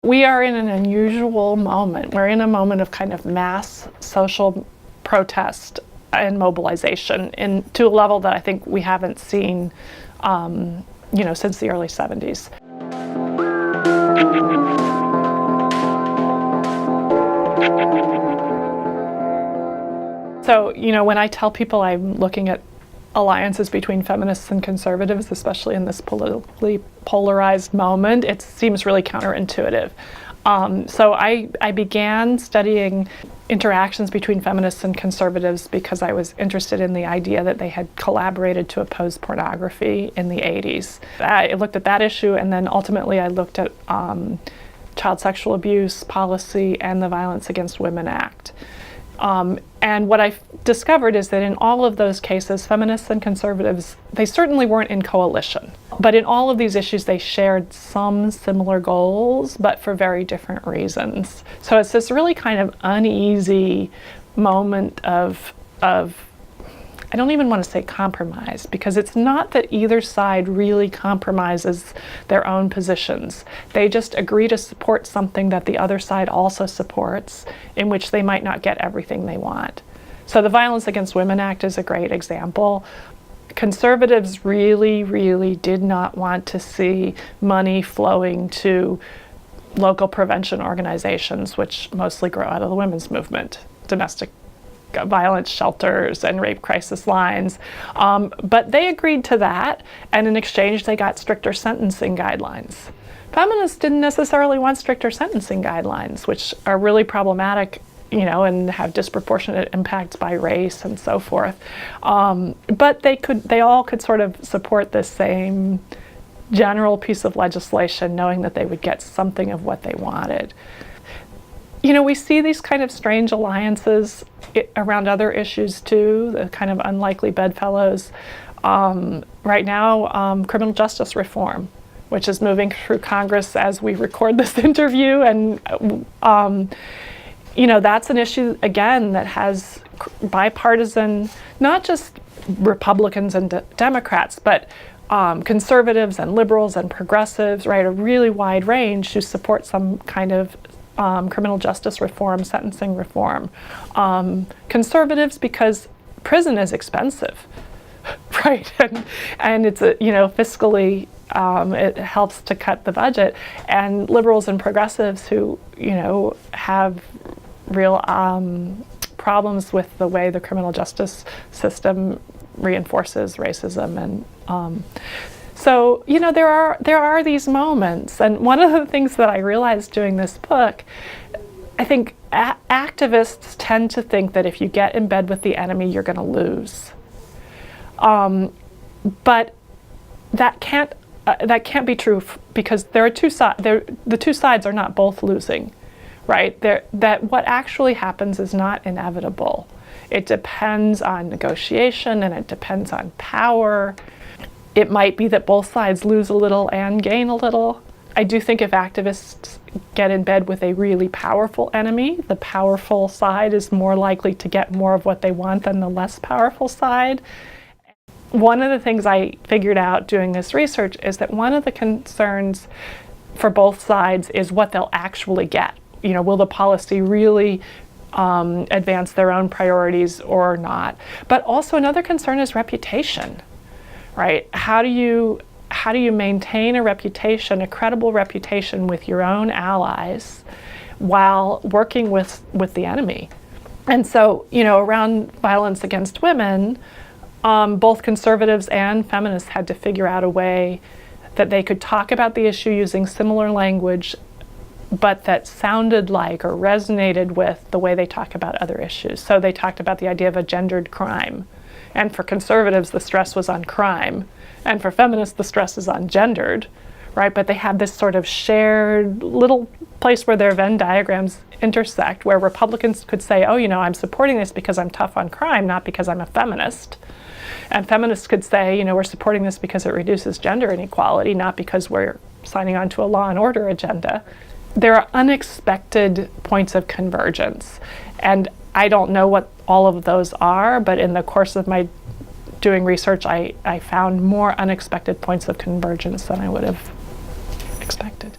We are in an unusual moment. We're in a moment of kind of mass social protest and mobilization to a level that I think we haven't seen since the early 70s. So, when I tell people I'm looking at alliances between feminists and conservatives, especially in this politically polarized moment, it seems really counterintuitive. So I began studying interactions between feminists and conservatives because I was interested in the idea that they had collaborated to oppose pornography in the 80s. I looked at that issue, and then ultimately I looked at child sexual abuse policy and the Violence Against Women Act. And what I discovered is that in all of those cases, feminists and conservatives, they certainly weren't in coalition. But in all of these issues, they shared some similar goals, but for very different reasons. So it's this really kind of uneasy moment of I don't even want to say compromise, because it's not that either side really compromises their own positions. They just agree to support something that the other side also supports, in which they might not get everything they want. So the Violence Against Women Act is a great example. Conservatives really, really did not want to see money flowing to local prevention organizations, which mostly grow out of the women's movement, domestic violence shelters and rape crisis lines. But they agreed to that, and in exchange they got stricter sentencing guidelines. Feminists didn't necessarily want stricter sentencing guidelines, which are really problematic, and have disproportionate impacts by race and so forth. But they all could sort of support the same general piece of legislation, knowing that they would get something of what they wanted. We see these kind of strange alliances around other issues too, the kind of unlikely bedfellows. Right now, criminal justice reform, which is moving through Congress as we record this interview. And, that's an issue, again, that has bipartisan, not just Republicans and Democrats, but conservatives and liberals and progressives, right? A really wide range who support some kind of criminal justice reform, sentencing reform. Conservatives because prison is expensive, right? And it's fiscally it helps to cut the budget. And liberals and progressives who have real problems with the way the criminal justice system reinforces racism and. So, there are these moments, and one of the things that I realized doing this book, I think activists tend to think that if you get in bed with the enemy, you're going to lose. But that can't be true because there are two sides. The two sides are not both losing, right? That what actually happens is not inevitable. It depends on negotiation, and it depends on power. It might be that both sides lose a little and gain a little. I do think if activists get in bed with a really powerful enemy, the powerful side is more likely to get more of what they want than the less powerful side. One of the things I figured out doing this research is that one of the concerns for both sides is what they'll actually get. Will the policy really advance their own priorities or not? But also another concern is reputation. Right? How do you maintain a reputation, a credible reputation with your own allies while working with the enemy? And so, around violence against women, both conservatives and feminists had to figure out a way that they could talk about the issue using similar language, but that sounded like or resonated with the way they talk about other issues. So they talked about the idea of a gendered crime. And for conservatives, the stress was on crime. And for feminists, the stress is on gendered, right? But they had this sort of shared little place where their Venn diagrams intersect, where Republicans could say, I'm supporting this because I'm tough on crime, not because I'm a feminist. And feminists could say, we're supporting this because it reduces gender inequality, not because we're signing on to a law and order agenda. There are unexpected points of convergence. And I don't know what all of those are, but in the course of my doing research, I found more unexpected points of convergence than I would have expected.